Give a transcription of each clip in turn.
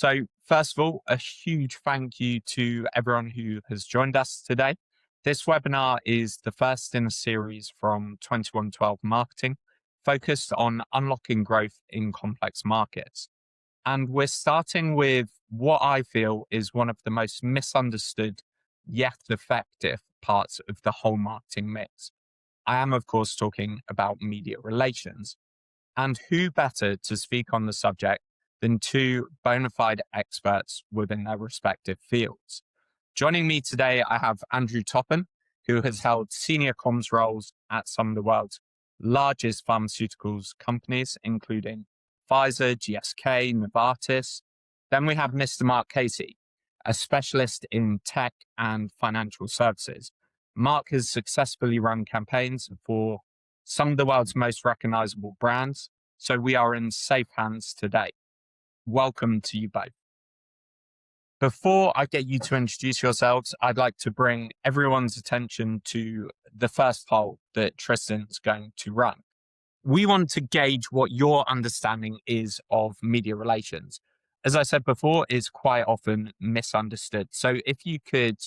So, first of all, a huge thank you to everyone who has joined us today. This webinar is the first in a series from 2112 Marketing, focused on unlocking growth in complex markets. And we're starting with what I feel is one of the most misunderstood yet effective parts of the whole marketing mix. I am, of course, talking about media relations. And who better to speak on the subject than two bona fide experts within their respective fields? Joining me today, I have Andrew Topen, who has held senior comms roles at some of the world's largest pharmaceuticals companies, including Pfizer, GSK, Novartis. Then we have Mr. Mark Casey, a specialist in tech and financial services. Mark has successfully run campaigns for some of the world's most recognizable brands, so we are in safe hands today. Welcome to you both. Before I get you to introduce yourselves, I'd like to bring everyone's attention to the first poll that Tristan's going to run. We want to gauge what your understanding is of media relations. As I said before, it's quite often misunderstood. So if you could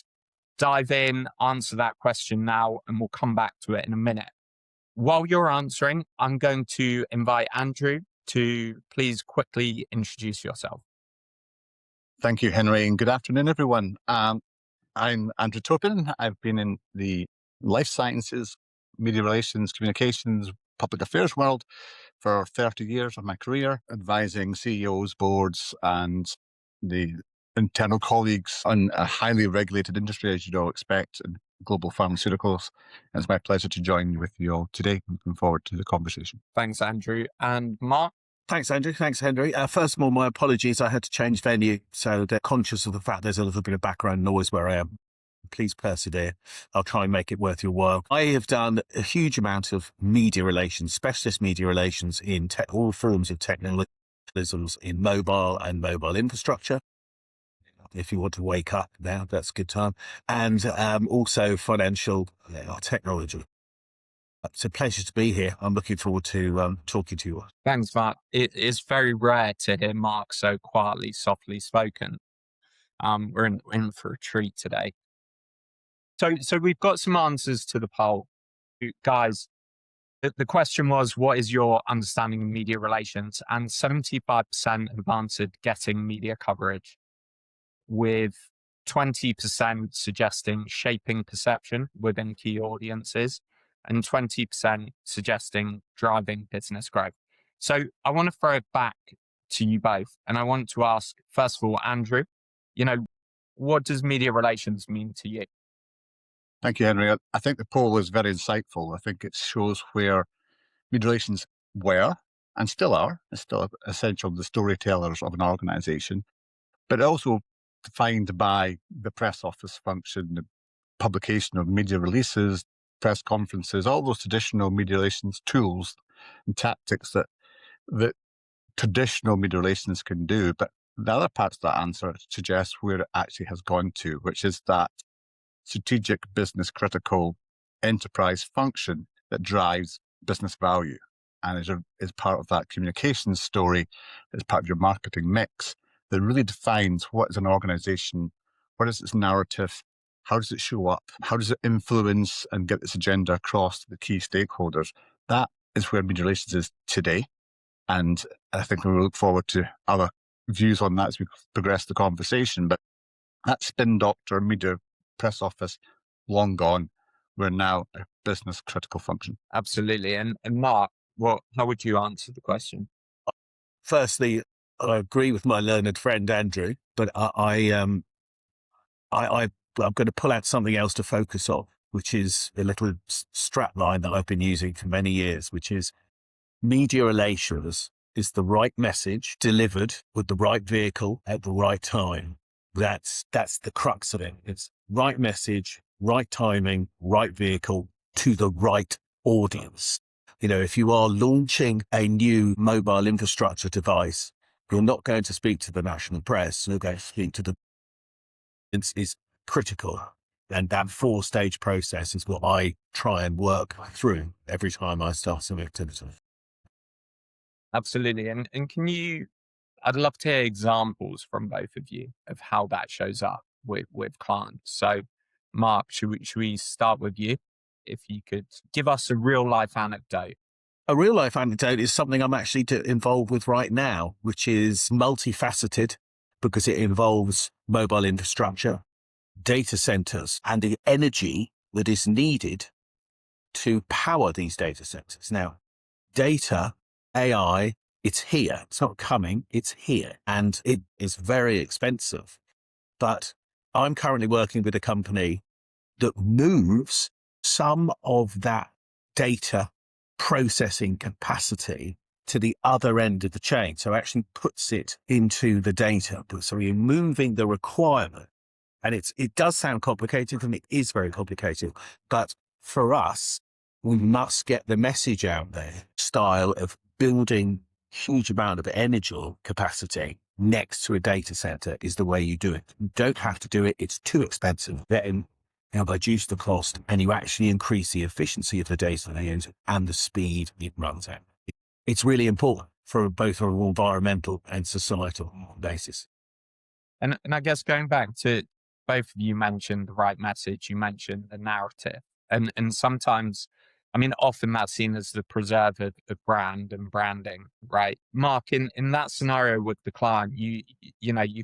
dive in, answer that question now, and we'll come back to it in a minute. While you're answering, I'm going to invite Andrew to please quickly introduce yourself. Thank you, Henry, and good afternoon, everyone. I'm Andrew Topen. I've been in the life sciences, media relations, communications, public affairs world for 30 years of my career, advising CEOs, boards, and the internal colleagues on a highly regulated industry, as you'd all expect, in global pharmaceuticals. And it's my pleasure to join with you all today. Looking forward to the conversation. Thanks, Andrew. And Mark? Thanks, Andrew. Thanks, Henry. First of all, my apologies. I had to change venue, so they're conscious of the fact there's a little bit of background noise where I am. Please persevere. I'll try and make it worth your while. I have done a huge amount of media relations, specialist media relations in all forms of technologisms in mobile and mobile infrastructure. If you want to wake up now, that's a good time. And also financial technology. It's a pleasure to be here. I'm looking forward to talking to you. Thanks, Mark. It is very rare to hear Mark so quietly, softly spoken. We're in for a treat today. So we've got some answers to the poll. Guys, the question was, what is your understanding of media relations? And 75% have answered getting media coverage, with 20% suggesting shaping perception within key audiences, and 20% suggesting driving business growth. So I want to throw it back to you both. And I want to ask, first of all, Andrew, what does media relations mean to you? Thank you, Henry. I think the poll is very insightful. I think it shows where media relations were and still are. It's still essential the storytellers of an organization, but also defined by the press office function, the publication of media releases, press conferences, all those traditional media relations tools and tactics that traditional media relations can do. But the other parts of that answer suggest where it actually has gone to, which is that strategic, business critical enterprise function that drives business value and is part of that communications story, is part of your marketing mix that really defines what is an organization, what is its narrative, how does it show up, how does it influence and get its agenda across to the key stakeholders. That is where media relations is today. And I think we look forward to other views on that as we progress the conversation. But that spin doctor media press office, long gone. We're now a business critical function. Absolutely. And Mark, how would you answer the question? Firstly, I agree with my learned friend Andrew, but I'm going to pull out something else to focus on, which is a little strap line that I've been using for many years, which is media relations is the right message delivered with the right vehicle at the right time. That's the crux of it. It's right message, right timing, right vehicle to the right audience. If you are launching a new mobile infrastructure device, you're not going to speak to the national press. You're going to speak to is critical. And that 4-stage process is what I try and work through every time I start some activity. Absolutely. And can you I'd love to hear examples from both of you of how that shows up with clients. So, Mark, should we start with you? If you could give us a real life anecdote. A real life anecdote is something I'm actually involved with right now, which is multifaceted because it involves mobile infrastructure, data centers, and the energy that is needed to power these data centers. Now, data, AI, it's here. It's not coming, it's here. And it is very expensive. But I'm currently working with a company that moves some of that data processing capacity to the other end of the chain. So actually puts it into the data. So you're moving the requirement. And it does sound complicated, and it is very complicated. But for us, we must get the message out there, style of building huge amount of energy capacity next to a data center is the way you do it. You don't have to do it. It's too expensive. Then reduce the cost, and you actually increase the efficiency of the data they use and the speed it runs at. It's really important for both an environmental and societal basis. And I guess going back to both of you mentioned the right message, you mentioned the narrative. And sometimes, I mean, often that's seen as the preserver of brand and branding, right? Mark, in that scenario with the client, you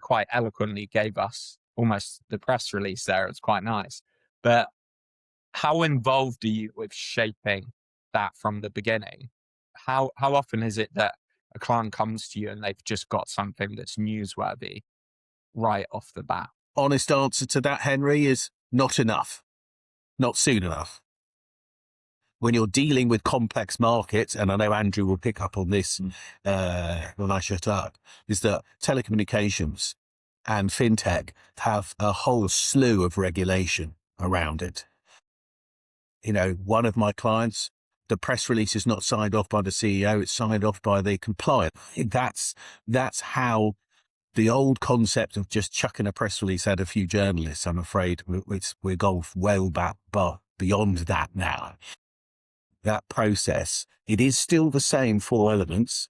quite eloquently gave us almost the press release there. It's quite nice. But how involved are you with shaping that from the beginning? How often is it that a client comes to you and they've just got something that's newsworthy right off the bat? Honest answer to that, Henry, is not enough, not soon enough. When you're dealing with complex markets, and I know Andrew will pick up on this when I shut up, is that telecommunications and fintech have a whole slew of regulation around it. One of my clients, the press release is not signed off by the CEO, it's signed off by the compliant. That's how the old concept of just chucking a press release at a few journalists, I'm afraid we're gone well back, but beyond that now. That process, it is still the same 4 elements,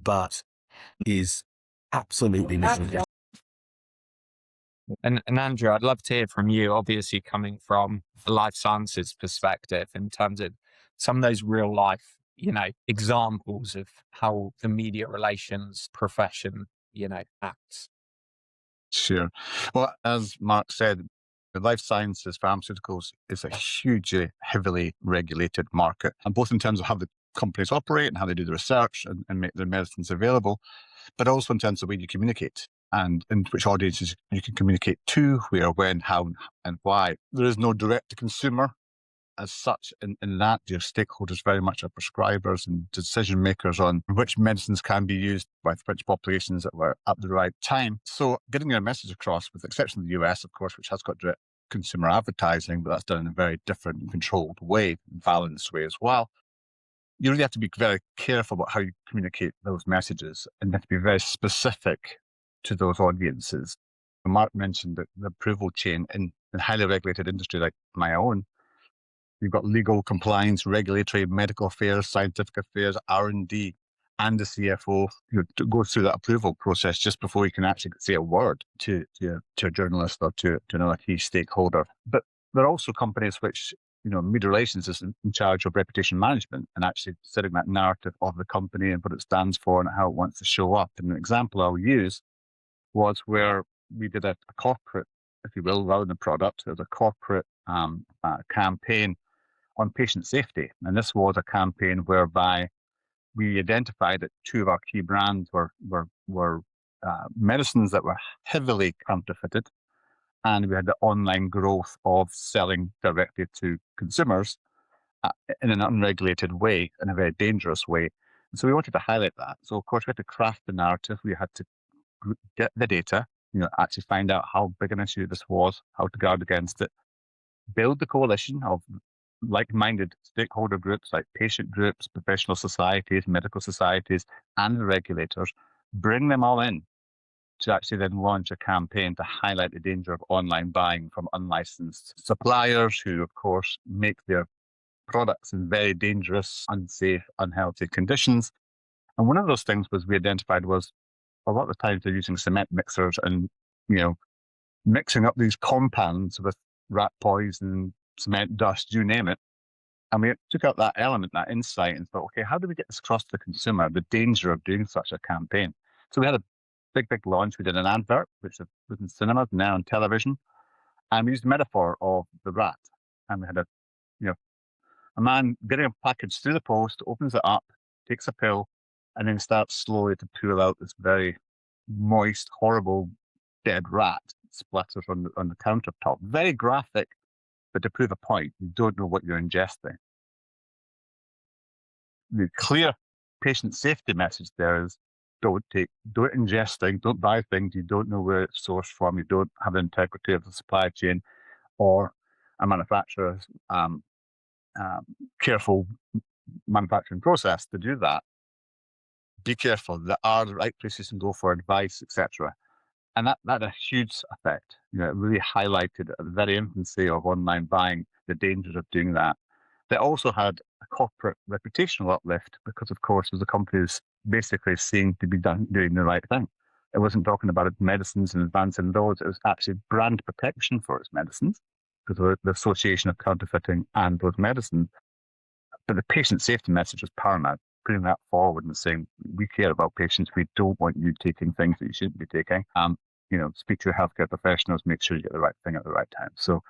but is absolutely missing. And Andrew, I'd love to hear from you, obviously coming from a life sciences perspective in terms of some of those real life, examples of how the media relations profession, acts. Sure. Well, as Mark said, the life sciences, pharmaceuticals is a hugely heavily regulated market, and both in terms of how the companies operate and how they do the research and make their medicines available, but also in terms of the way you communicate and in which audiences you can communicate to, where, when, how, and why. There is no direct to consumer as such in that. Your stakeholders very much are prescribers and decision makers on which medicines can be used by which populations that were at the right time. So getting your message across, with the exception of the US, of course, which has got direct consumer advertising, but that's done in a very different and controlled way, balanced way as well. You really have to be very careful about how you communicate those messages, and you have to be very specific to those audiences. Mark mentioned that the approval chain in a highly regulated industry like my own, you've got legal, compliance, regulatory, medical affairs, scientific affairs, R&D, and the CFO to go through that approval process just before you can actually say a word to a journalist or to another key stakeholder. But there are also companies which, media relations is in charge of reputation management and actually setting that narrative of the company and what it stands for and how it wants to show up. And an example I'll use was where we did a corporate, if you will, rather than a product, it was a corporate campaign on patient safety. And this was a campaign whereby we identified that 2 of our key brands were medicines that were heavily counterfeited, and we had the online growth of selling directly to consumers in an unregulated way, in a very dangerous way. And so we wanted to highlight that. So of course we had to craft the narrative. We had to get the data, actually find out how big an issue this was, how to guard against it, build the coalition of like-minded stakeholder groups like patient groups, professional societies, medical societies, and the regulators, bring them all in to actually then launch a campaign to highlight the danger of online buying from unlicensed suppliers who, of course, make their products in very dangerous, unsafe, unhealthy conditions. And one of those things we identified was a lot of the times they're using cement mixers and, mixing up these compounds with rat poison, cement dust, you name it. And we took out that element, that insight, and thought, okay, how do we get this across to the consumer, the danger of doing such a campaign? So we had a big launch. We did an advert, which was in cinemas, now on television. And we used the metaphor of the rat. And we had a man getting a package through the post, opens it up, takes a pill, and then starts slowly to pull out this very moist, horrible, dead rat splatters on the countertop. Very graphic, but to prove a point, you don't know what you're ingesting. The clear patient safety message there is don't ingest, don't buy things you don't know where it's sourced from, you don't have the integrity of the supply chain or a manufacturer's careful manufacturing process to do that. Be careful. There are the right places to go for advice, etc. And that had a huge effect. It really highlighted at the very infancy of online buying the dangers of doing that. They also had a corporate reputational uplift because, of course, the company was basically seen to be doing the right thing. It wasn't talking about its medicines and advancing those. It was actually brand protection for its medicines because of the association of counterfeiting and those medicines. But the patient safety message was paramount, putting that forward and saying, we care about patients. We don't want you taking things that you shouldn't be taking. Speak to your healthcare professionals, make sure you get the right thing at the right time. So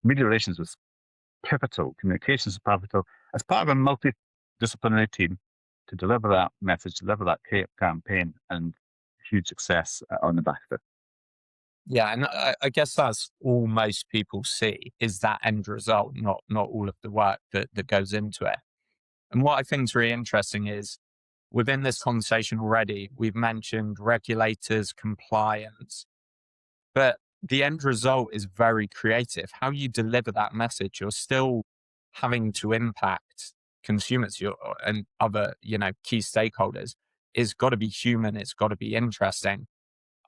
media relations was pivotal. Communications was pivotal as part of a multidisciplinary team to deliver that message, deliver that campaign, and huge success on the back of it. Yeah, and I guess that's all most people see is that end result, not all of the work that goes into it. And what I think is really interesting is within this conversation already, we've mentioned regulators, compliance, but the end result is very creative. How you deliver that message, you're still having to impact consumers and other, key stakeholders. It's got to be human. It's got to be interesting.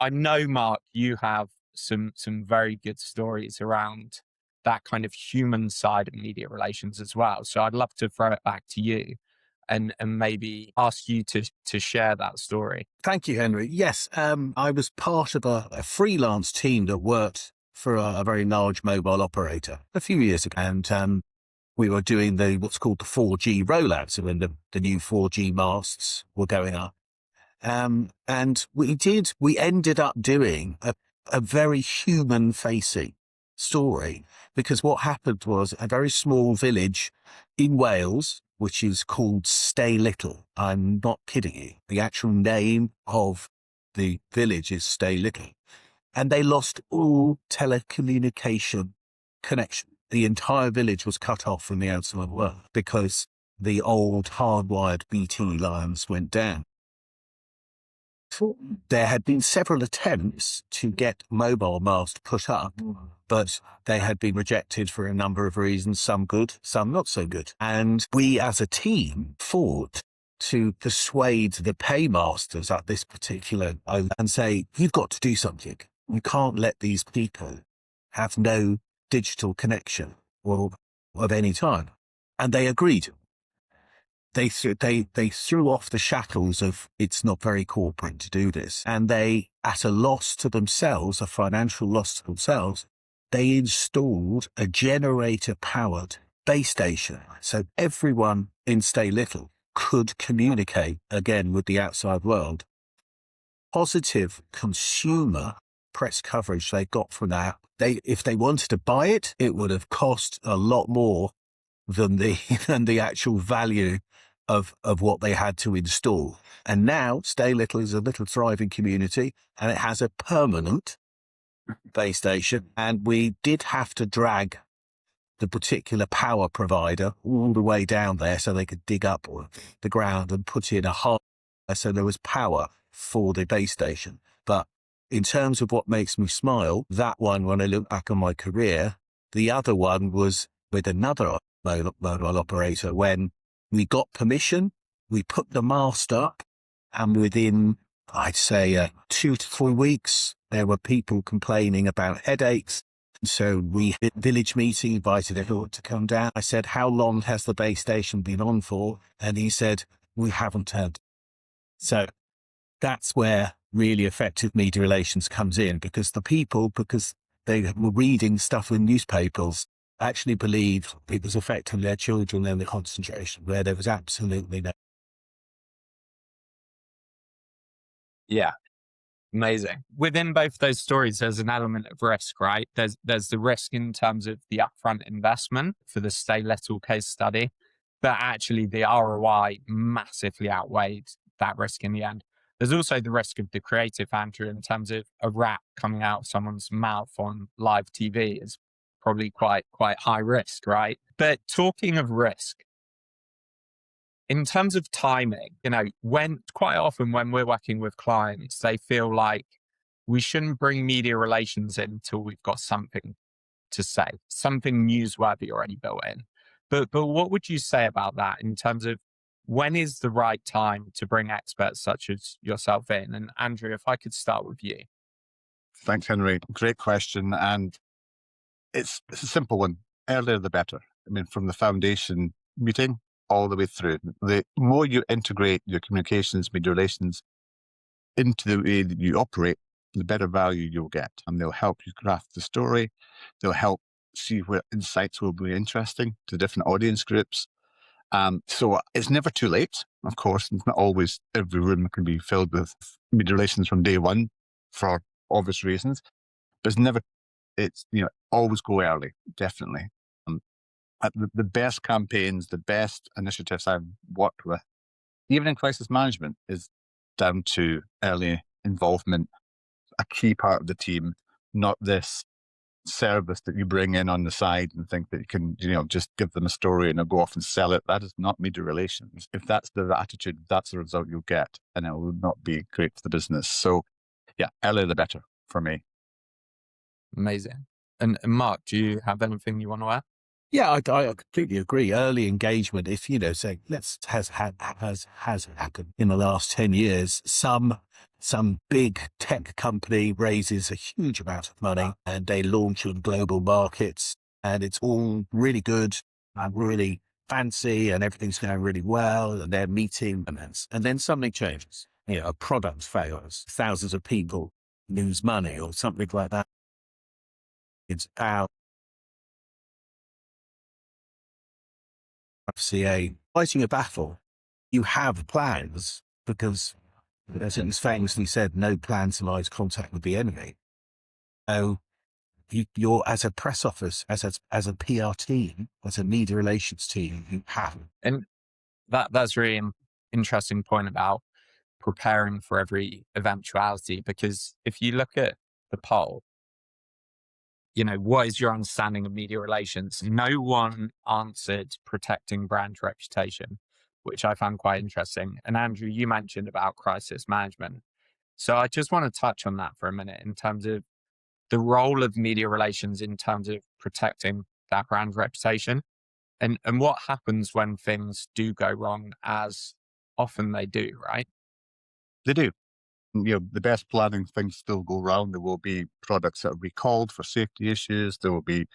I know, Mark, you have some very good stories around that kind of human side of media relations as well. So I'd love to throw it back to you and maybe ask you to share that story. Thank you, Henry. Yes, I was part of a freelance team that worked for a very large mobile operator a few years ago. And we were doing what's called the 4G rollout. So when the new 4G masts were going up. And we ended up doing a very human-facing story, because what happened was a very small village in Wales, which is called Stay Little. I'm not kidding you. The actual name of the village is Stay Little. And they lost all telecommunication connection. The entire village was cut off from the outside world because the old hardwired BT lines went down. There had been several attempts to get mobile masts put up, but they had been rejected for a number of reasons, some good, some not so good. And we as a team fought to persuade the paymasters at this particular and say, you've got to do something. You can't let these people have no digital connection or of any time. And they agreed. They threw off the shackles of it's not very corporate to do this. And they, at a loss to themselves, a financial loss to themselves, they installed a generator-powered base station. So everyone in Stay Little could communicate again with the outside world. Positive consumer press coverage they got from that. If they wanted to buy it, it would have cost a lot more than the actual value of what they had to install. And now Stay Little is a little thriving community, and it has a permanent base station. And we did have to drag the particular power provider all the way down there so they could dig up the ground and put in a hard, so there was power for the base station. But in terms of what makes me smile, that one, when I look back on my career, the other one was with another mobile operator. When we got permission, we put the mast up, and within, I'd say, 2 to 3 weeks, there were people complaining about headaches. So we had a village meeting, invited everyone to come down. I said, how long has the base station been on for? And he said, we haven't had. So that's where really effective media relations comes in, because they were reading stuff in newspapers, actually believed it was affecting their children and their concentration, where there was absolutely no. Yeah. Amazing. Within both those stories, there's an element of risk, right? There's the risk in terms of the upfront investment for the stay little case study, but actually the ROI massively outweighed that risk in the end. There's also the risk of the creative, Andrew, in terms of a rat coming out of someone's mouth on live TV is probably quite high risk, right? But talking of risk, in terms of timing, when quite often when we're working with clients, they feel like we shouldn't bring media relations in until we've got something to say, something newsworthy already built in. But what would you say about that in terms of when is the right time to bring experts such as yourself in? And Andrew, if I could start with you. Thanks, Henry. Great question. And it's a simple one. Earlier, the better. I mean, from the foundation meeting all the way through. The more you integrate your communications, media relations into the way that you operate, the better value you'll get. And they'll help you craft the story. They'll help see where insights will be interesting to different audience groups. So it's never too late, of course. It's not always every room can be filled with media relations from day one for obvious reasons. But it's always go early, definitely. The best campaigns, the best initiatives I've worked with, even in crisis management, is down to early involvement, a key part of the team, not this service that you bring in on the side and think that you can, just give them a story and they'll go off and sell it. That is not media relations. If that's the attitude, that's the result you'll get, and it will not be great for the business. So yeah, earlier the better for me. Amazing. And Mark, do you have anything you want to add? Yeah, I completely agree. Early engagement, if say, has happened in the last 10 years. Some big tech company raises a huge amount of money and they launch on global markets, and it's all really good and really fancy and everything's going really well, and they're meeting, and then something changes. A product fails, thousands of people lose money or something like that. It's out. FCA fighting a battle. You have plans, because as it was famously said, no plan survives contact with the enemy. So you're, as a press office, as a PR team, as a media relations team, you have. And that's really an interesting point about preparing for every eventuality, because if you look at the poll, what is your understanding of media relations? No one answered protecting brand reputation, which I found quite interesting. And Andrew, you mentioned about crisis management. So I just want to touch on that for a minute in terms of the role of media relations in terms of protecting that brand reputation, and what happens when things do go wrong, as often they do, right? They do. The best planning things still go wrong. There will be products that are recalled for safety issues. There will be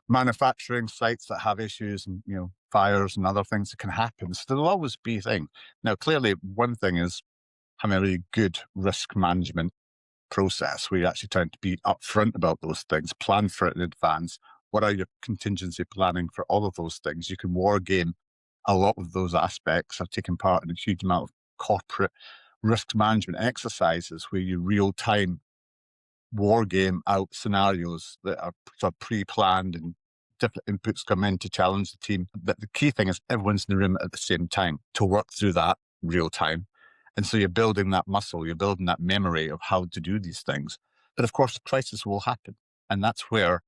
manufacturing sites that have issues and, fires and other things that can happen. So there'll always be things. Now, clearly, one thing is having a really good risk management process where you're actually trying to be upfront about those things, plan for it in advance. What are your contingency planning for all of those things? You can war game a lot of those aspects. I've taken part in a huge amount of corporate risk management exercises where you real time war game out scenarios that are sort of pre-planned and different inputs come in to challenge the team. But the key thing is everyone's in the room at the same time to work through that real time. And so you're building that muscle, you're building that memory of how to do these things. But of course, the crisis will happen. And that's where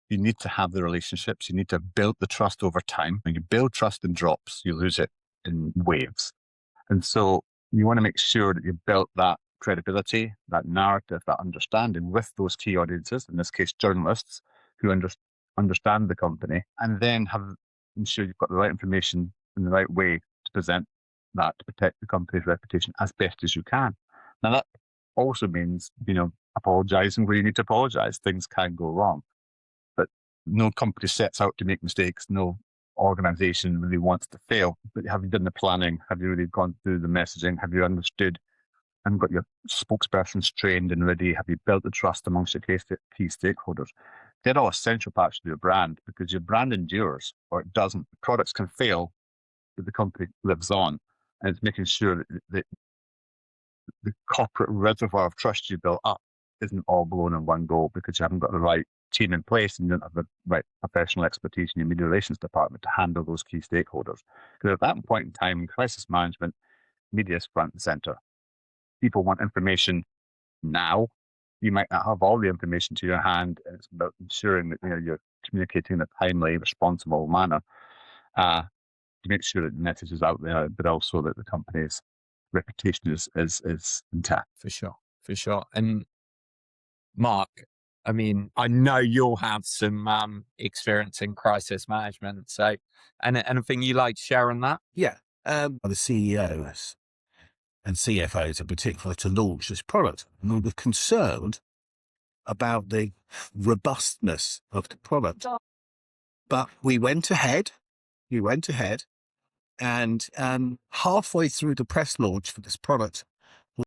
you need to have the relationships. You need to build the trust over time. When you build trust in drops, you lose it in waves. And so you want to make sure that you've built that credibility, that narrative, that understanding with those key audiences, in this case, journalists who understand the company, and then ensure you've got the right information in the right way to present that to protect the company's reputation as best as you can. Now, that also means, apologizing where you need to apologize. Things can go wrong, but no company sets out to make mistakes. No organization really wants to fail. But have you done the planning? Have you really gone through the messaging? Have you understood and got your spokespersons trained and ready? Have you built the trust amongst your key stakeholders? They're all essential parts of your brand, because your brand endures or it doesn't. Products can fail, but the company lives on. And it's making sure that the corporate reservoir of trust you built up isn't all blown in one go because you haven't got the right team in place and you don't have the right professional expertise in your media relations department to handle those key stakeholders. Because at that point in time, in crisis management, media is front and center. People want information now. You might not have all the information to your hand, and it's about ensuring that you're communicating in a timely, responsible manner to make sure that the message is out there, but also that the company's reputation is intact. For sure. For sure. And Mark, I mean, I know you'll have some experience in crisis management. So, anything you like to share on that? Yeah. The CEOs and CFOs in particular to launch this product. And we were concerned about the robustness of the product. But we went ahead, and halfway through the press launch for this product, the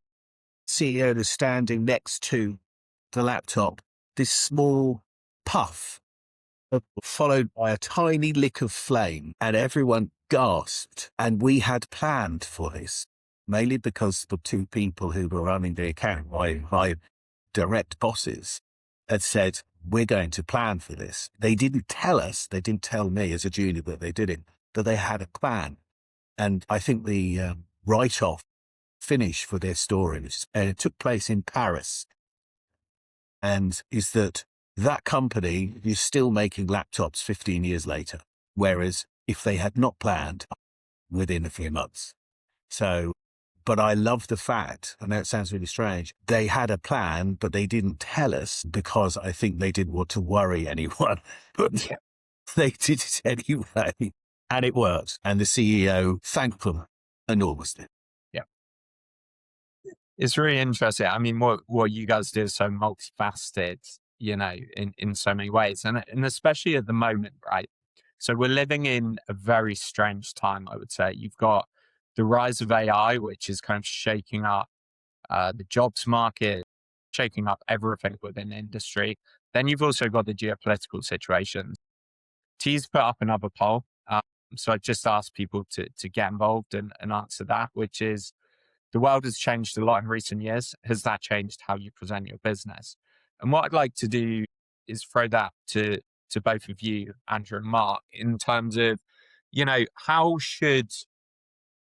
CEO is standing next to the laptop, this small puff followed by a tiny lick of flame, and everyone gasped. And we had planned for this, mainly because the two people who were running the account, my direct bosses, had said, we're going to plan for this. They didn't tell us, they didn't tell me as a junior that they did it, but they had a plan. And I think the write-off finish for their story, and it took place in Paris, and is that company is still making laptops 15 years later, whereas if they had not planned, within a few months. So, but I love the fact, I know it sounds really strange, they had a plan, but they didn't tell us because I think they didn't want to worry anyone. But they did it anyway, and it worked. And the CEO thanked them enormously. Yeah. It's really interesting. I mean, what you guys do is so multifaceted, in so many ways. And especially at the moment, right? So we're living in a very strange time, I would say. You've got the rise of AI, which is kind of shaking up the jobs market, shaking up everything within the industry. Then you've also got the geopolitical situation. T's put up another poll. So I just asked people to get involved and answer that, which is, the world has changed a lot in recent years. Has that changed how you present your business? And what I'd like to do is throw that to both of you, Andrew and Mark, in terms of, how should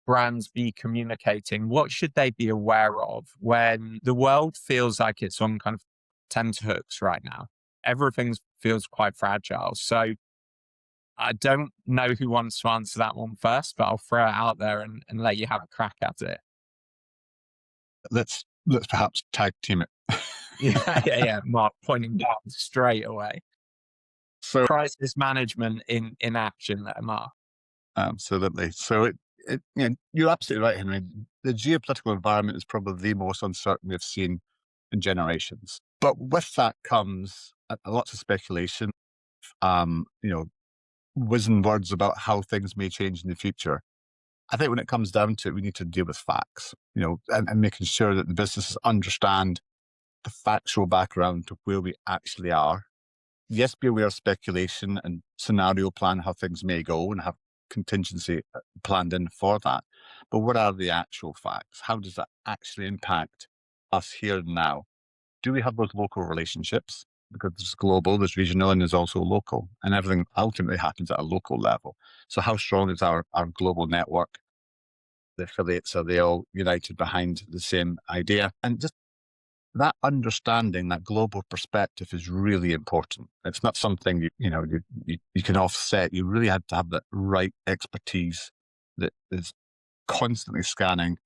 brands be communicating? What should they be aware of when the world feels like it's on kind of tenterhooks right now? Everything feels quite fragile. So I don't know who wants to answer that one first, but I'll throw it out there and let you have a crack at it. Let's perhaps tag team it. Yeah. Mark pointing down straight away. So crisis management in action there, Mark. Absolutely. So you're absolutely right, Henry. The geopolitical environment is probably the most uncertain we've seen in generations. But with that comes lots of speculation, whizzing words about how things may change in the future. I think when it comes down to it, we need to deal with facts, and making sure that the businesses understand the factual background to where we actually are. Yes, be aware of speculation and scenario plan how things may go and have contingency planned in for that. But what are the actual facts? How does that actually impact us here and now? Do we have those local relationships? Because there's global, there's regional, and there's also local, and everything ultimately happens at a local level. So how strong is our global network? The affiliates, are they all united behind the same idea? And just that understanding, that global perspective is really important. It's not something you can offset. You really have to have that right expertise that is constantly scanning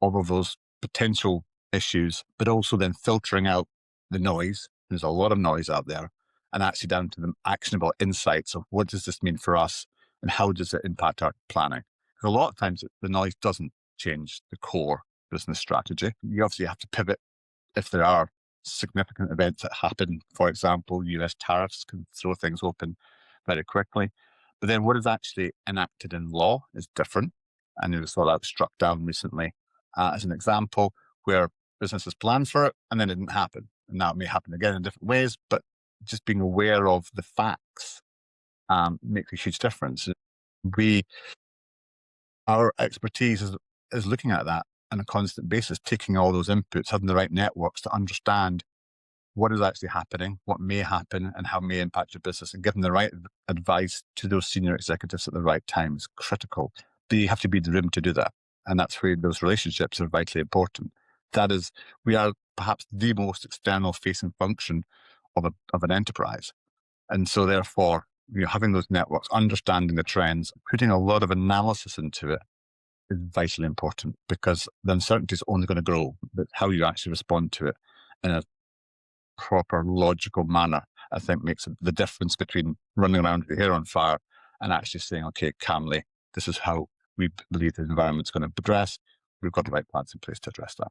all of those potential issues, but also then filtering out the noise. There's a lot of noise out there, and actually down to the actionable insights of what does this mean for us and how does it impact our planning? Because a lot of times the noise doesn't change the core business strategy. You obviously have to pivot if there are significant events that happen. For example, US tariffs can throw things open very quickly. But then what is actually enacted in law is different. And it was all out struck down recently as an example, where businesses plan for it and then it didn't happen. And that may happen again in different ways, but just being aware of the facts makes a huge difference. Our expertise is looking at that on a constant basis, taking all those inputs, having the right networks to understand what is actually happening, what may happen, and how it may impact your business, and giving the right advice to those senior executives at the right time is critical. But you have to be in the room to do that. And that's where those relationships are vitally important. We are perhaps the most external facing function of an enterprise. And so therefore, having those networks, understanding the trends, putting a lot of analysis into it is vitally important, because the uncertainty is only going to grow, but how you actually respond to it in a proper, logical manner, I think makes the difference between running around with your hair on fire and actually saying, okay, calmly, this is how we believe the environment's going to progress. We've got the right plans in place to address that.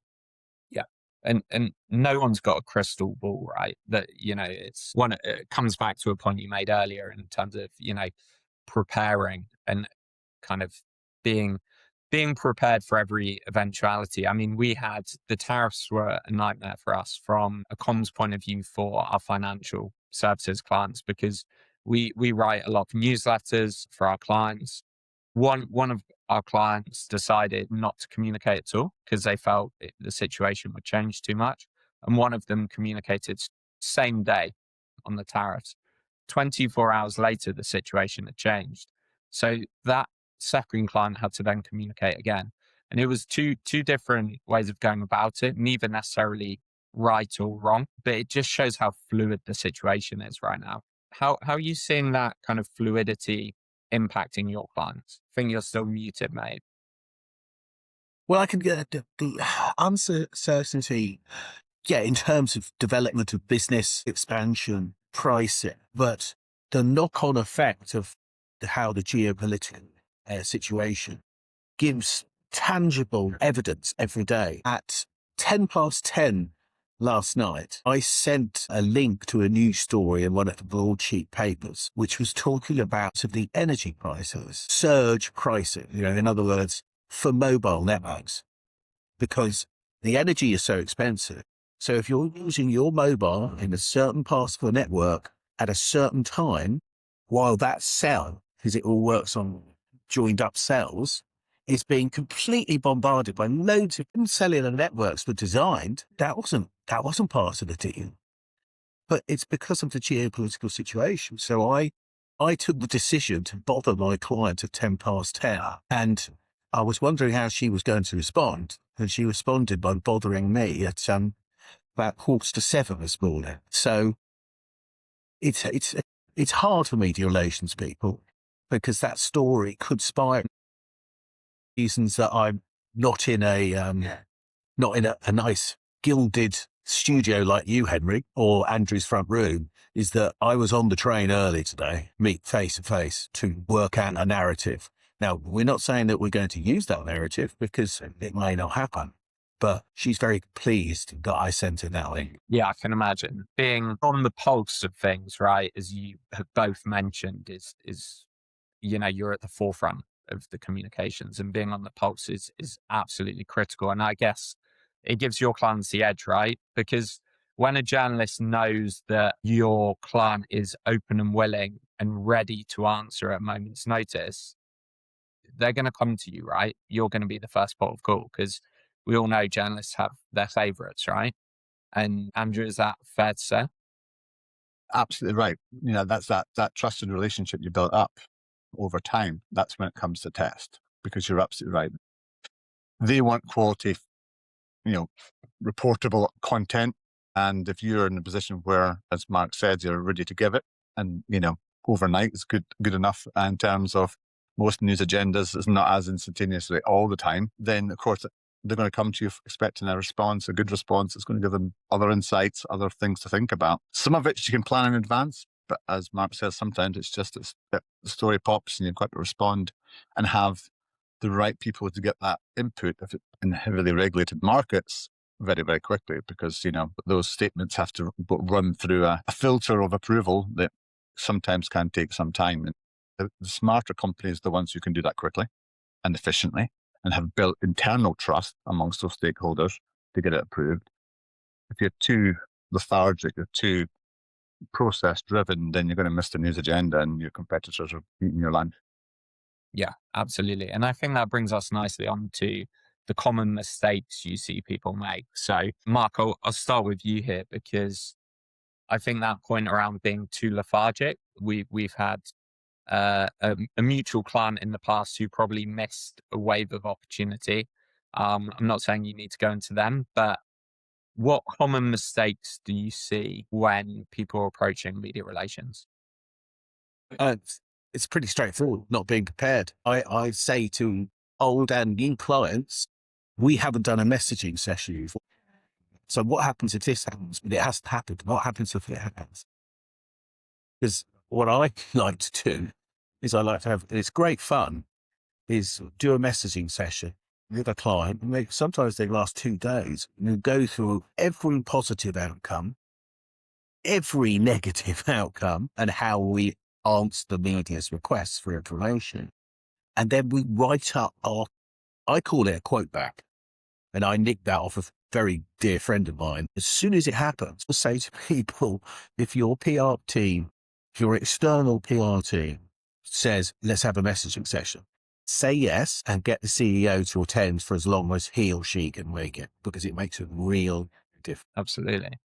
Yeah. And no one's got a crystal ball, right? That, it comes back to a point you made earlier in terms of, preparing and kind of being prepared for every eventuality. I mean, the tariffs were a nightmare for us from a comms point of view for our financial services clients, because we write a lot of newsletters for our clients. One of our clients decided not to communicate at all because they felt the situation would change too much. And one of them communicated same day on the tariffs. 24 hours later, the situation had changed. So that second client had to then communicate again. And it was two different ways of going about it, neither necessarily right or wrong, but it just shows how fluid the situation is right now. How are you seeing that kind of fluidity impacting your clients? I think you're still muted, mate. Well, I can get the uncertainty, in terms of development of business, expansion, pricing, but the knock-on effect of how the geopolitical situation gives tangible evidence every day. At 10 past 10 last night, I sent a link to a news story in one of the broadsheet papers, which was talking about the energy prices, surge pricing, in other words, for mobile networks, because the energy is so expensive. So if you're using your mobile in a certain part of the network at a certain time, while that cell, because it all works on joined up cells, is being completely bombarded by loads of cellular networks were designed, that wasn't part of the deal. But it's because of the geopolitical situation. So I took the decision to bother my client at 10 past 10, and I was wondering how she was going to respond. And she responded by bothering me at about 6:45 this morning. So it's hard for media relations people, because that story could spiral. Reasons that I'm not in a nice gilded studio like you, Henry, or Andrew's front room, is that I was on the train early today, meet face to face, to work out a narrative. Now, we're not saying that we're going to use that narrative, because it may not happen, but she's very pleased that I sent her that link. Yeah, I can imagine. Being on the pulse of things, right, as you have both mentioned, is you're at the forefront of the communications, and being on the pulse is absolutely critical. And I guess it gives your clients the edge, right? Because when a journalist knows that your client is open and willing and ready to answer at a moment's notice, they're going to come to you, right? You're going to be the first port of call, because we all know journalists have their favorites, right? And Andrew, is that fair to say? Absolutely right. That's that trusted relationship you built up over time. That's when it comes to test, because you're absolutely right. They want quality, reportable content. And if you're in a position where, as Mark said, you're ready to give it, and, overnight is good enough in terms of most news agendas, it's not as instantaneously all the time, then of course they're going to come to you expecting a response, a good response. It's going to give them other insights, other things to think about. Some of it you can plan in advance, but as Mark says, sometimes it's just the story pops and you've got to respond and have the right people to get that input in heavily regulated markets very, very quickly, because, those statements have to run through a filter of approval that sometimes can take some time. And the smarter companies are the ones who can do that quickly and efficiently, and have built internal trust amongst those stakeholders, to get it approved. If you're too lethargic, you're too process driven, then you're going to miss the news agenda and your competitors are eating your lunch. Yeah, absolutely. And I think that brings us nicely on to the common mistakes you see people make. So, Mark, I'll start with you here because I think that point around being too lethargic, we've had a mutual client in the past who probably missed a wave of opportunity. I'm not saying you need to go into them, but what common mistakes do you see when people are approaching media relations? It's pretty straightforward, not being prepared. I say to old and new clients, we haven't done a messaging session before. So what happens if this happens? But it hasn't happened. What happens if it happens? Because what I like to do is I like to have, it's great fun, is do a messaging session with a client. And sometimes they last 2 days. And you go through every positive outcome, every negative outcome, and how we answer the media's requests for information. And then we write up I call it a quote back. And I nicked that off a very dear friend of mine. As soon as it happens, I say to people, if your PR team, if your external PR team says, let's have a messaging session, say yes and get the CEO to attend for as long as he or she can make it, because it makes a real difference. Absolutely.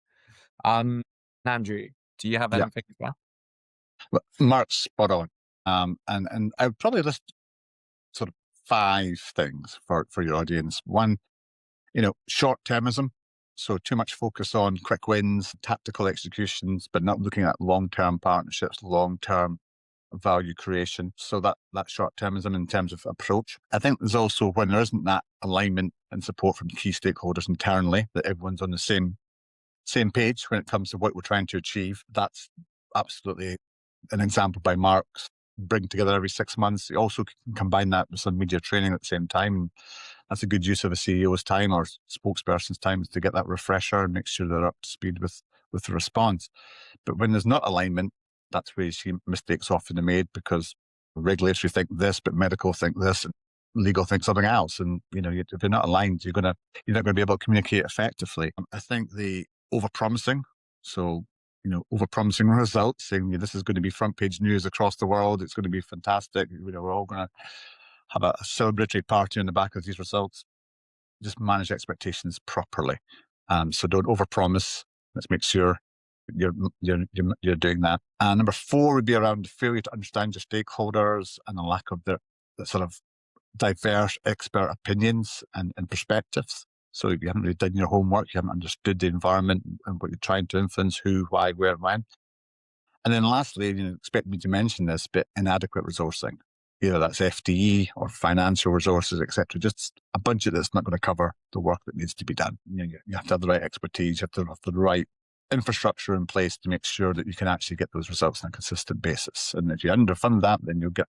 Andrew, do you have Yeah. anything as well? Well, Mark's spot on. And I would probably list sort of 5 things for your audience. One, short-termism. So too much focus on quick wins, tactical executions, but not looking at long-term partnerships, long-term value creation. So that short-termism in terms of approach. I think there's also when there isn't that alignment and support from key stakeholders internally, that everyone's on the same page when it comes to what we're trying to achieve. That's absolutely an example by Mark's bring together every 6 months. You also can combine that with some media training at the same time. That's a good use of a CEO's time or spokesperson's time, is to get that refresher and make sure they're up to speed with the response. But when there's not alignment, that's where you see mistakes often are made, because regulatory think this, but medical think this, and legal think something else. And if you're not aligned, you're not going to be able to communicate effectively. I think the overpromising. So overpromising results, saying this is going to be front page news across the world. It's going to be fantastic. We're all going to have a celebratory party on the back of these results. Just manage expectations properly. So don't overpromise. Let's make sure you're doing that. And number 4 would be around failure to understand your stakeholders and the lack of the sort of diverse expert opinions and perspectives. So if you haven't really done your homework, you haven't understood the environment and what you're trying to influence, who, why, where, when. And then lastly, expect me to mention this, but inadequate resourcing. Either that's FTE or financial resources, etc. Just a budget that's not going to cover the work that needs to be done. You have to have the right expertise, you have to have the right infrastructure in place to make sure that you can actually get those results on a consistent basis. And if you underfund that, then you'll get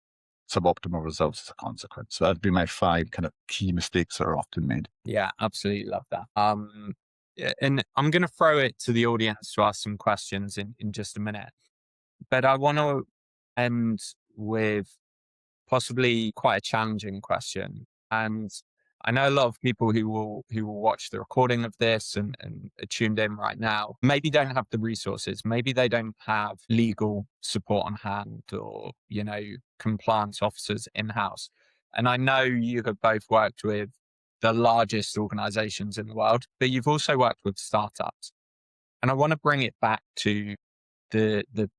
suboptimal results as a consequence. So that'd be my 5 kind of key mistakes that are often made. Yeah, absolutely love that. And I'm going to throw it to the audience to ask some questions in just a minute. But I want to end with possibly quite a challenging question. And I know a lot of people who will watch the recording of this and are tuned in right now maybe don't have the resources. Maybe they don't have legal support on hand or, compliance officers in-house. And I know you have both worked with the largest organizations in the world, but you've also worked with startups. And I want to bring it back to the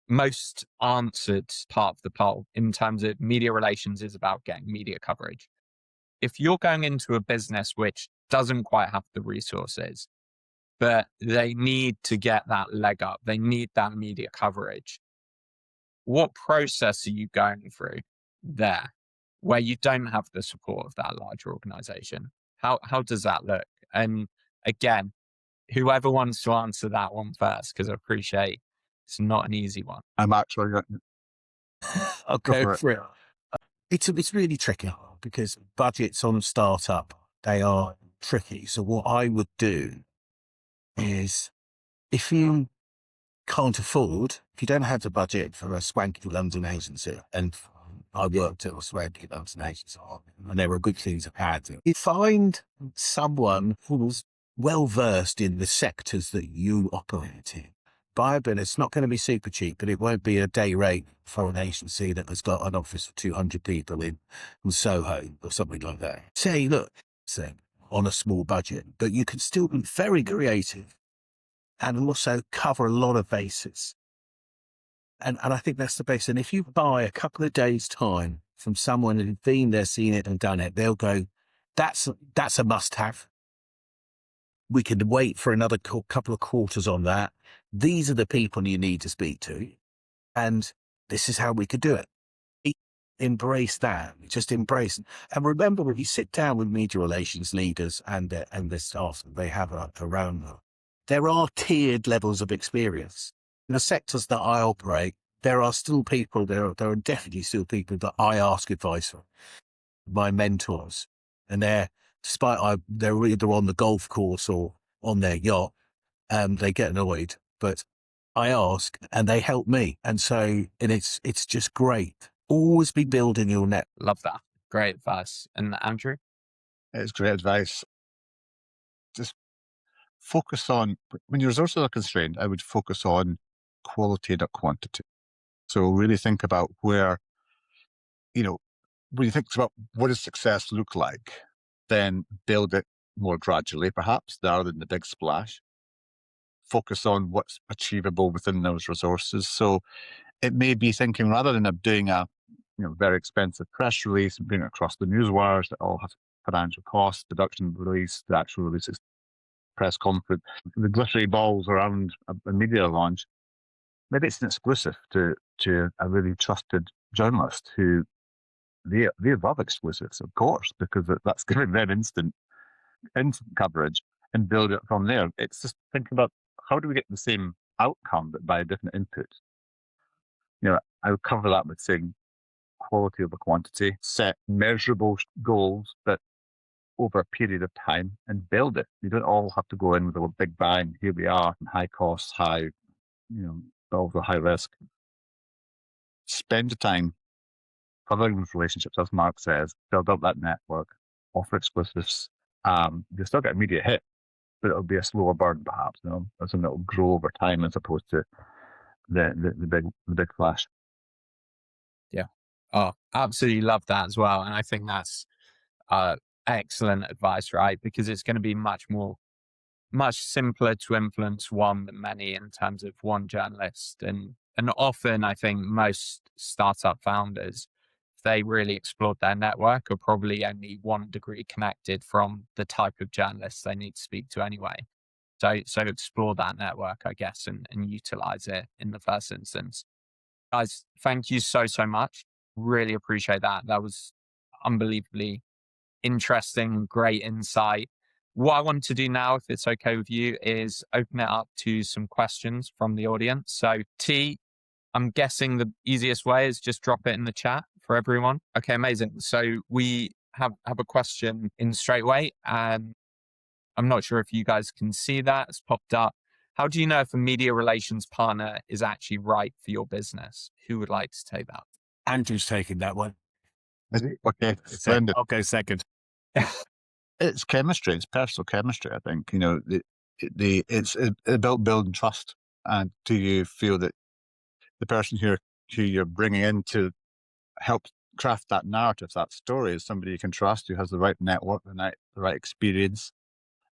most answered part of the poll in terms of media relations is about getting media coverage. If you're going into a business which doesn't quite have the resources, but they need to get that leg up, they need that media coverage, what process are you going through there where you don't have the support of that larger organization? How does that look? And again, whoever wants to answer that one first, because I appreciate it's not an easy one. I'm actually I'll go for it. It's really tricky because budgets on startup, they are tricky. So what I would do is, if you can't afford, if you don't have the budget for a swanky London agency, and I worked at a swanky London agency, and there were good things I've had, you find someone who's well versed in the sectors that you operate in. Buy a bit. It's not going to be super cheap, but it won't be a day rate for an agency that has got an office of 200 people in Soho or something like that. Say, look, on a small budget, but you can still be very creative and also cover a lot of bases. And I think that's the base. And if you buy a couple of days' time from someone who's been there, seen it and done it, they'll go, that's a must-have. We could wait for another couple of quarters on that. These are the people you need to speak to. And this is how we could do it. Embrace that. Just embrace it. And remember, when you sit down with media relations leaders and the staff that they have around them, there are tiered levels of experience. In the sectors that I operate, there are still people, there are definitely still people that I ask advice from, my mentors. And they're either on the golf course or on their yacht, and they get annoyed. But I ask and they help me. And it's just great. Always be building your net. Love that. Great advice. And Andrew? It's great advice. Just focus on, when your resources are constrained, I would focus on quality, not quantity. So really think about where, when you think about what does success look like, then build it more gradually, perhaps, rather than the big splash. Focus on what's achievable within those resources. So it may be thinking, rather than doing a very expensive press release and bring it across the news wires that all have financial costs, production release, the actual release, press conference, the glittery balls around a media launch, maybe it's an exclusive to a really trusted journalist who they love exclusives, of course, because that's giving them instant coverage, and build it from there. It's just thinking about, how do we get the same outcome but by a different input? I would cover that with saying quality over quantity, set measurable goals, but over a period of time, and build it. You don't all have to go in with a big bang. Here we are, high costs, high, but also high risk. Spend the time covering those relationships, as Mark says, build up that network, offer exclusives. You'll still get a media hit, but it'll be a slower burn, perhaps. Something that will grow over time as opposed to the big flash. Yeah. Oh, absolutely love that as well. And I think that's excellent advice, right? Because it's going to be much simpler to influence one than many in terms of one journalist. And often I think most startup founders, if they really explored their network, are probably only 1 degree connected from the type of journalists they need to speak to anyway. So explore that network, I guess, and utilize it in the first instance. Guys, thank you so much. Really appreciate that. That was unbelievably interesting, great insight. What I want to do now, if it's okay with you, is open it up to some questions from the audience. So T, I'm guessing the easiest way is just drop it in the chat for everyone. Okay, amazing. So we have a question in straight away, and I'm not sure if you guys can see that. It's popped up. How do you know if a media relations partner is actually right for your business? Who would like to take that? Andrew's taking that one. Okay, splendid. I'll go second. It's chemistry. It's personal chemistry, I think. It's about building trust. And do you feel that the person who you're bringing in to help craft that narrative, that story, is somebody you can trust, who has the right network, the right experience,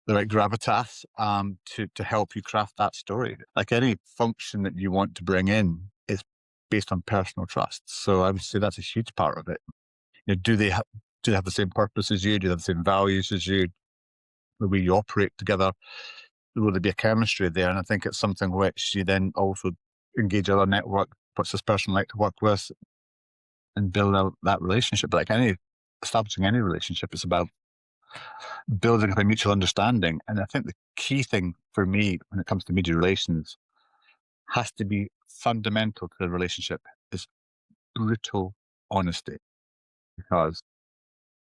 the right gravitas to help you craft that story? Like any function that you want to bring in is based on personal trust. So I would say that's a huge part of it. Do they have the same purpose as you? Do they have the same values as you? The way you operate together? Will there be a chemistry there? And I think it's something which you then also engage other network. What's this person like to work with? And build out that relationship. But like establishing any relationship, it's about building up a mutual understanding. And I think the key thing for me when it comes to media relations has to be fundamental to the relationship is brutal honesty. Because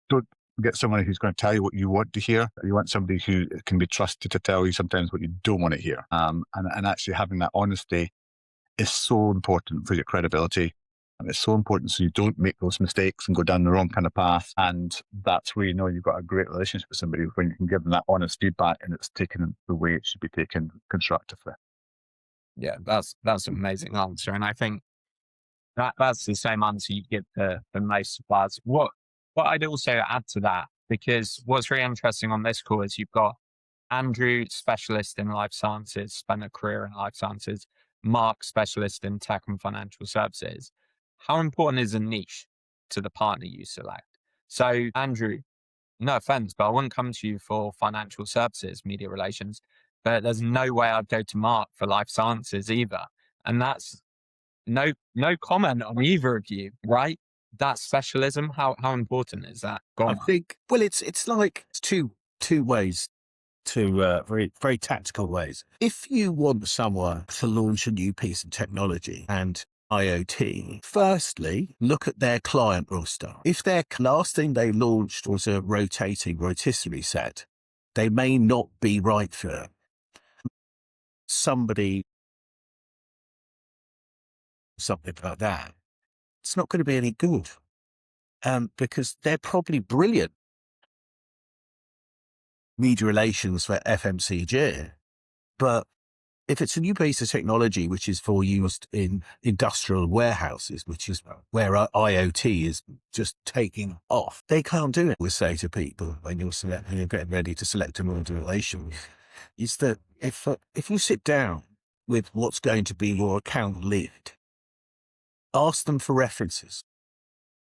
don't get someone who's going to tell you what you want to hear. You want somebody who can be trusted to tell you sometimes what you don't want to hear. And actually having that honesty is so important for your credibility And it's so important so you don't make those mistakes and go down the wrong kind of path. And that's where you know you've got a great relationship with somebody, when you can give them that honest feedback and it's taken the way it should be taken constructively. Yeah, that's an amazing answer. And I think that's the same answer you give for most suppliers. What I'd also add to that, because what's really interesting on this call is you've got Andrew, specialist in life sciences, spent a career in life sciences, Mark, specialist in tech and financial services. How important is a niche to the partner you select? So, Andrew, no offense, but I wouldn't come to you for financial services, media relations, but there's no way I'd go to Mark for life sciences either. And that's no comment on either of you, right? That specialism, how important is that? Go I on. think, well, it's like two ways, two very, very tactical ways. If you want someone to launch a new piece of technology and IoT, firstly, look at their client roster. If their last thing they launched was a rotisserie set, they may not be right for it. Something like that, it's not going to be any good, because they're probably brilliant media relations for FMCG, but if it's a new piece of technology which is for used in industrial warehouses, which is where IoT is just taking off, they can't do it. We say to people when you're getting ready to select a media relation, is that if you sit down with what's going to be your account lead, ask them for references.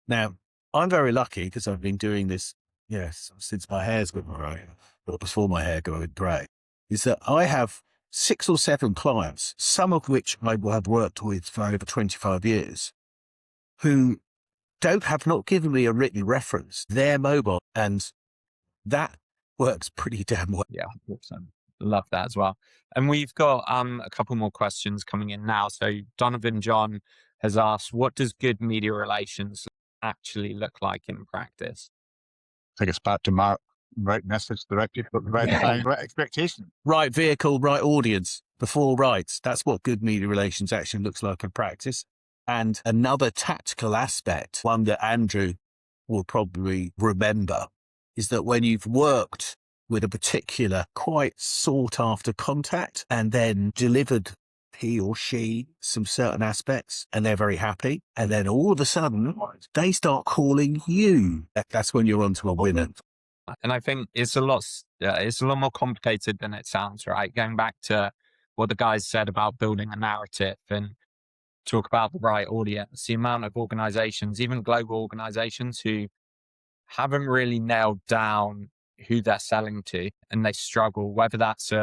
Now, I'm very lucky because I've been doing this, since my hair's gone grey, or before my hair went grey, is that I have 6 or 7 clients, some of which I have worked with for over 25 years, who have not given me a written reference, their mobile, and that works pretty damn well. Yeah, 100%. Love that as well. And we've got a couple more questions coming in now. So Donovan John has asked, what does good media relations actually look like in practice? I think it's back to Mark. Right message, directed, but the right time, right expectation. Right vehicle, right audience, before rights. That's what good media relations actually looks like in practice. And another tactical aspect, one that Andrew will probably remember, is that when you've worked with a particular quite sought after contact and then delivered he or she some certain aspects and they're very happy, and then all of a sudden they start calling you, that's when you're onto a winner. And I think it's a lot more complicated than it sounds, right? Going back to what the guys said about building a narrative and talk about the right audience, the amount of organizations, even global organizations, who haven't really nailed down who they're selling to, and they struggle, whether that's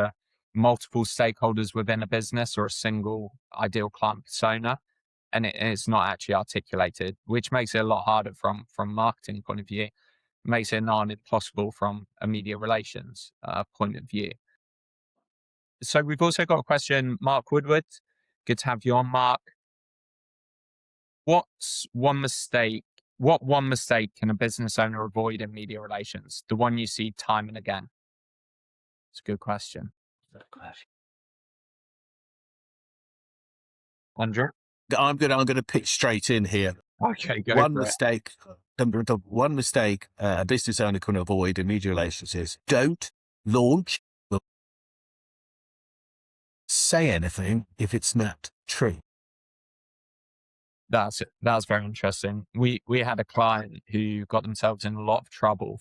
multiple stakeholders within a business or a single ideal client persona, and it's not actually articulated, which makes it a lot harder from marketing point of view. Makes it not impossible from a media relations point of view. So we've also got a question, Mark Woodward. Good to have you on, Mark. What one mistake can a business owner avoid in media relations? The one you see time and again. It's a good question. Andrew? I'm gonna pitch straight in here. Okay, go One for mistake, one mistake a business owner can avoid in media relations is don't launch, say anything if it's not true. That's very interesting. We had a client who got themselves in a lot of trouble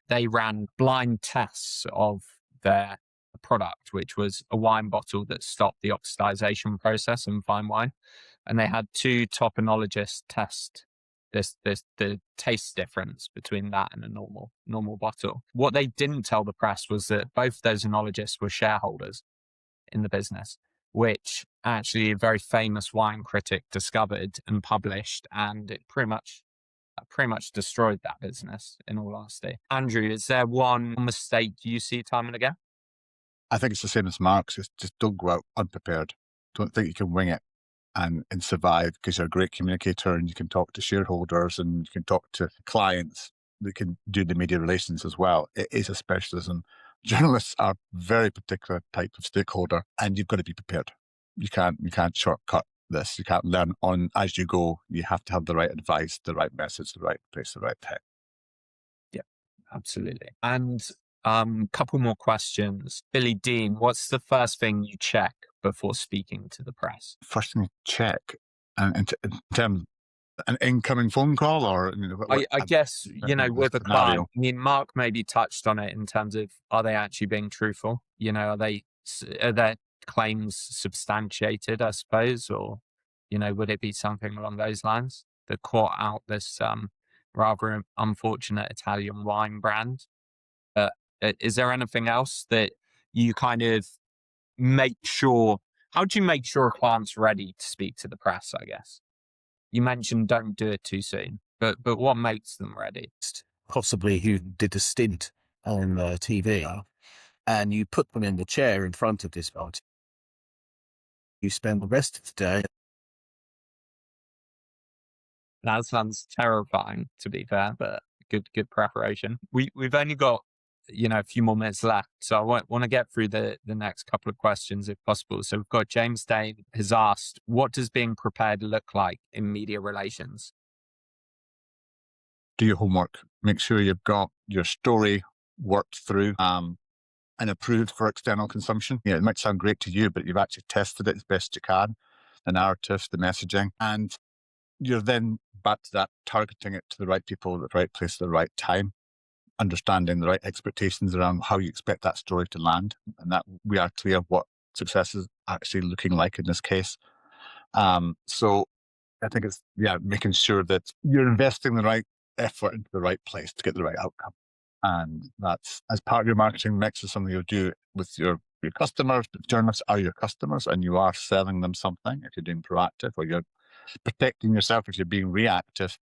they ran blind tests of their product, which was a wine bottle that stopped the oxidization process in fine wine. And they had 2 topenologists test the taste difference between that and a normal bottle. What they didn't tell the press was that both those enologists were shareholders in the business, which actually a very famous wine critic discovered and published, and it pretty much destroyed that business, in all honesty. Andrew, is there one mistake you see time and again? I think it's the same as Mark's. Just don't go out unprepared. Don't think you can wing it and survive, because you're a great communicator and you can talk to shareholders and you can talk to clients that can do the media relations as well. It is a specialism. Journalists are very particular type of stakeholder, and you've got to be prepared. You can't shortcut this. You can't learn on as you go. You have to have the right advice, the right message, the right place, the right time. Yeah, absolutely. And couple more questions. Billy Dean, what's the first thing you check before speaking to the press? First thing you check, and in terms of an incoming phone call, or I guess, with a scenario. client, I mean, Mark maybe touched on it in terms of, are they actually being truthful? Are their claims substantiated, I suppose? Or, would it be something along those lines that caught out this rather unfortunate Italian wine brand? Is there anything else that you kind of make sure, how do you make sure a client's ready to speak to the press, I guess? You mentioned don't do it too soon, but what makes them ready? Possibly who did a stint on TV, and you put them in the chair in front of this party. You spend the rest of the day. That sounds terrifying, to be fair, but good preparation. We've only got a few more minutes left, so I want to get through the next couple of questions if possible. So we've got James Dane has asked, what does being prepared look like in media relations? Do your homework. Make sure you've got your story worked through and approved for external consumption. It might sound great to you, but you've actually tested it as best you can, the narrative, the messaging, and you're then back to that, targeting it to the right people at the right place at the right time, understanding the right expectations around how you expect that story to land, and that we are clear what success is actually looking like in this case. So I think it's making sure that you're investing the right effort into the right place to get the right outcome. And that's, as part of your marketing mix, is something you'll do with your customers. But journalists are your customers, and you are selling them something if you're doing proactive, or you're protecting yourself if you're being reactive,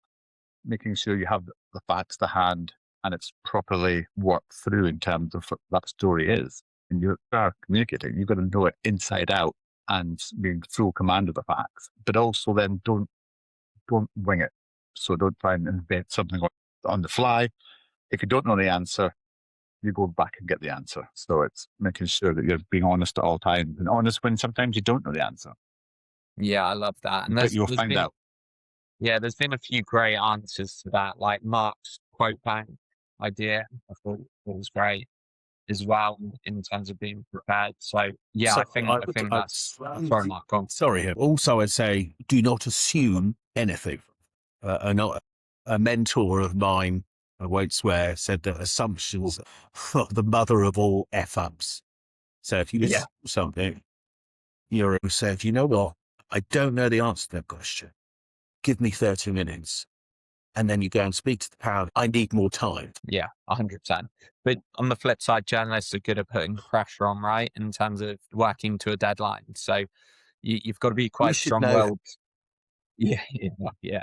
making sure you have the facts to hand and it's properly worked through in terms of what that story is. And you are communicating, you've got to know it inside out and be in full command of the facts. But also then don't wing it. So don't try and invent something on the fly. If you don't know the answer, you go back and get the answer. So it's making sure that you're being honest at all times, and honest when sometimes you don't know the answer. Yeah, I love that. And But you'll find out. Yeah, there's been a few great answers to that, like Mark's quote bank idea. I thought it was great as well in terms of being prepared. So yeah, So I think that's sorry, Mark. Go on. Sorry. Also, I'd say do not assume anything. A mentor of mine, I won't swear, said that assumptions are the mother of all F-ups. So if you listen to something, you're said, you know what? I don't know the answer to that question. Give me 30 minutes. And then you go and speak to the power. I need more time. Yeah, 100%. But on the flip side, journalists are good at putting pressure on, right? In terms of working to a deadline. So you've got to be quite strong-willed. Yeah.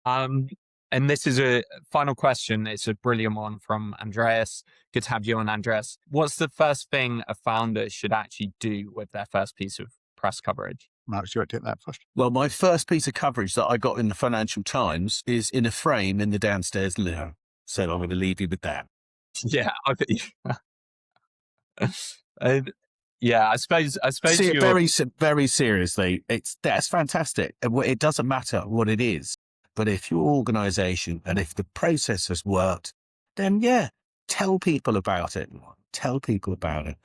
And this is a final question. It's a brilliant one from Andreas. Good to have you on, Andreas. What's the first thing a founder should actually do with their first piece of press coverage? Mark, do you want to take that first? Well, my first piece of coverage that I got in the Financial Times is in a frame in the downstairs living. So I'm going to leave you with that. Yeah, I think. I suppose. See, very seriously, that's fantastic. It doesn't matter what it is, but if your organization and if the process has worked, then tell people about it. Tell people about it.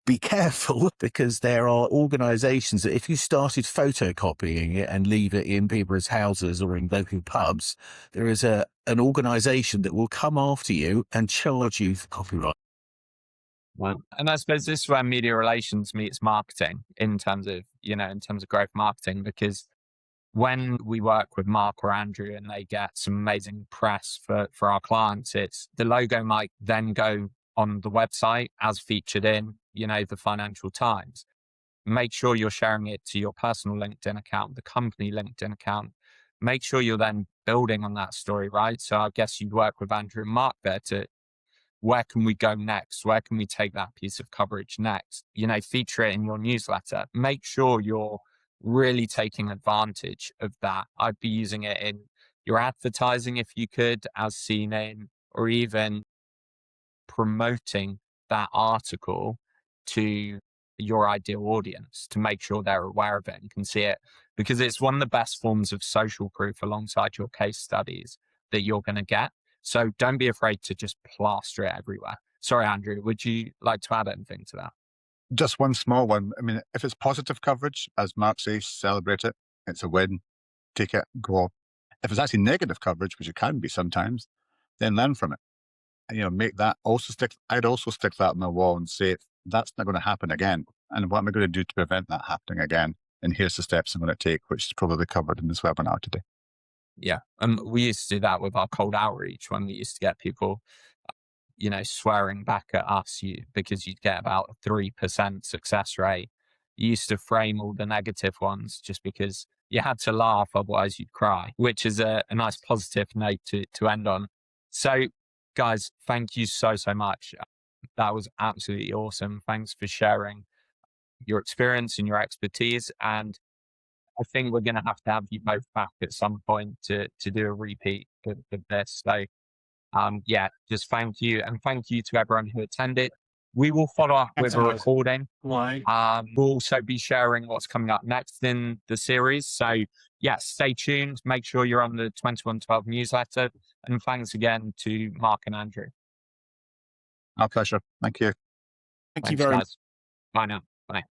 Be careful, because there are organizations that if you started photocopying it and leave it in people's houses or in local pubs, there is an organization that will come after you and charge you for copyright. Well, and I suppose this is where media relations meets marketing in terms of growth marketing, because when we work with Mark or Andrew and they get some amazing press for our clients, it's the logo might then go on the website as featured in, the Financial Times. Make sure you're sharing it to your personal LinkedIn account, the company LinkedIn account. Make sure you're then building on that story, right? So I guess you'd work with Andrew and Mark there to, where can we go next? Where can we take that piece of coverage next? Feature it in your newsletter. Make sure you're really taking advantage of that. I'd be using it in your advertising if you could, as seen in, or even promoting that article to your ideal audience to make sure they're aware of it and can see it, because it's one of the best forms of social proof alongside your case studies that you're going to get. So don't be afraid to just plaster it everywhere. Sorry, Andrew, would you like to add anything to that? Just one small one. I mean, if it's positive coverage, as Mark says, celebrate it. It's a win. Take it, go on. If it's actually negative coverage, which it can be sometimes, then learn from it. And, make that also I'd also stick that on the wall and say, that's not going to happen again. And what am I going to do to prevent that happening again? And here's the steps I'm going to take, which is probably covered in this webinar today. Yeah. We used to do that with our cold outreach when we used to get people, swearing back at us because you'd get about a 3% success rate. You used to frame all the negative ones just because you had to laugh, otherwise you'd cry, which is a nice positive note to end on. So, guys, thank you so much. That was absolutely awesome. Thanks for sharing your experience and your expertise. And I think we're going to have you both back at some point to do a repeat of this. So, just thank you. And thank you to everyone who attended. We will follow up with a recording. We'll also be sharing what's coming up next in the series. So, stay tuned. Make sure you're on the 2112 newsletter. And thanks again to Mark and Andrew. Our pleasure. Thank you. Thank you very much. Bye now. Bye.